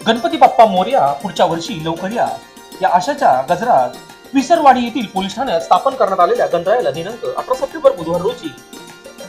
गणपती बाप्पा मोरया, पुढच्या वर्षी लवकर या, या आशाच्या गजरात विसरवाडी येथील पोलीस ठाण्यात स्थापन करण्यात आलेल्या गणरायाला दिनांक 18 सप्टेंबर बुधवार रोजी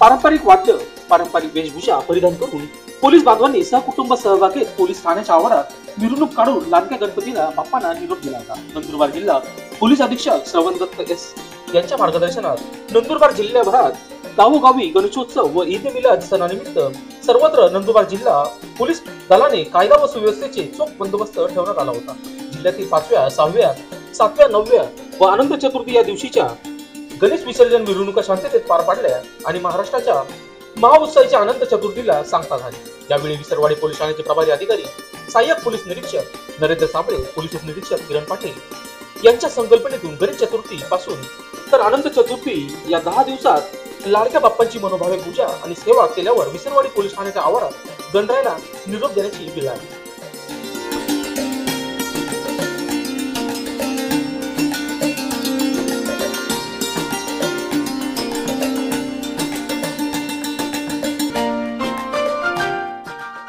पारंपरिक वाद्य, पारंपरिक वेशभूषा परिधान करून पोलीस बांधवांनी सहकुटुंब सहभाग घेत पोलीस ठाण्याच्या आवारात मिरवणूक काढून लाडक्या गणपतीला बाप्पांना निरोप दिला होता. नंदुरबार जिल्हा पोलीस अधीक्षक श्रवण दत्त एस यांच्या मार्गदर्शनात नंदुरबार जिल्ह्याभरात गावोगावी गणेशोत्सव व ईद मिलाद सणानिमित्त सर्वत्र नंदुरबार जिल्हा पोलीस दलाने कायदा व सुव्यवस्थेचे चोख बंदोबस्त ठेवण्यात आला होता. जिल्ह्यातील 5व्या, 6व्या, 7व्या, 9व्या व अनंत चतुर्थी या दिवशीच्या गणेश विसर्जन मिरवणुका शांततेत पार पाडल्या आणि महाराष्ट्राच्या महाउत्सवाच्या अनंत चतुर्थीला सांगता झाली. यावेळी विसरवाडी पोलीस ठाण्याचे प्रभारी अधिकारी सहाय्यक पोलीस निरीक्षक नरेंद्र साबळे, पोलीस निरीक्षक किरण पाटील यांच्या संकल्पनेतून गणेश चतुर्थी पासून तर अनंत चतुर्थी या 10 दिवसात लाडक्या बाप्पांची मनोभावे पूजा आणि सेवा केल्यावर विसरवाडी पोलीस ठाण्याच्या आवारात गणरायाला निरोप देण्याची वेळ आली.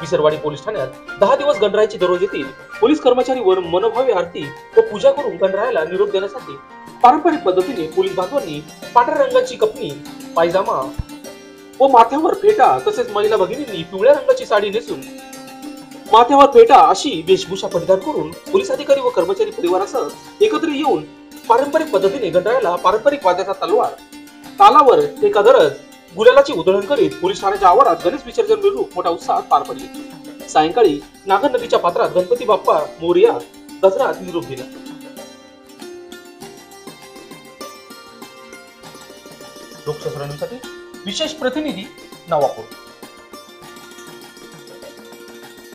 विसरवाडी पोलीस ठाण्यात 10 दिवस गणरायाची दररोज येतील पोलीस कर्मचारी व मनोभावे आरती व पूजा करून गणरायाला निरोप देण्यासाठी पारंपरिक पद्धतीने पोलीस बांधवांनी पांढऱ्या रंगाची कपनी, पायजामा व माथ्यावर फेटा तसेच महिला भगिनींनी पिवळ्या रंगाची साडी नेसून माथ्यावर फेटा अशी वेशभूषा परिधान करून पोलीस अधिकारी व कर्मचारी परिवारासह एकत्र येऊन पारंपरिक पद्धतीने गणरायाला पारंपरिक वाद्याचा तालावर टेका धरत गुलालाची उधळण करीत पोलीस ठाण्याच्या आवारात गणेश विसर्जन मिरवणूक मोठ्या उत्साहात पार पडली. सायंकाळी नागर नदीच्या पात्रात गणपती बाप्पा मोरया गजरात निरोप दिला. लोकशाहीसाठी विशेष प्रतिनिधी नवापूर.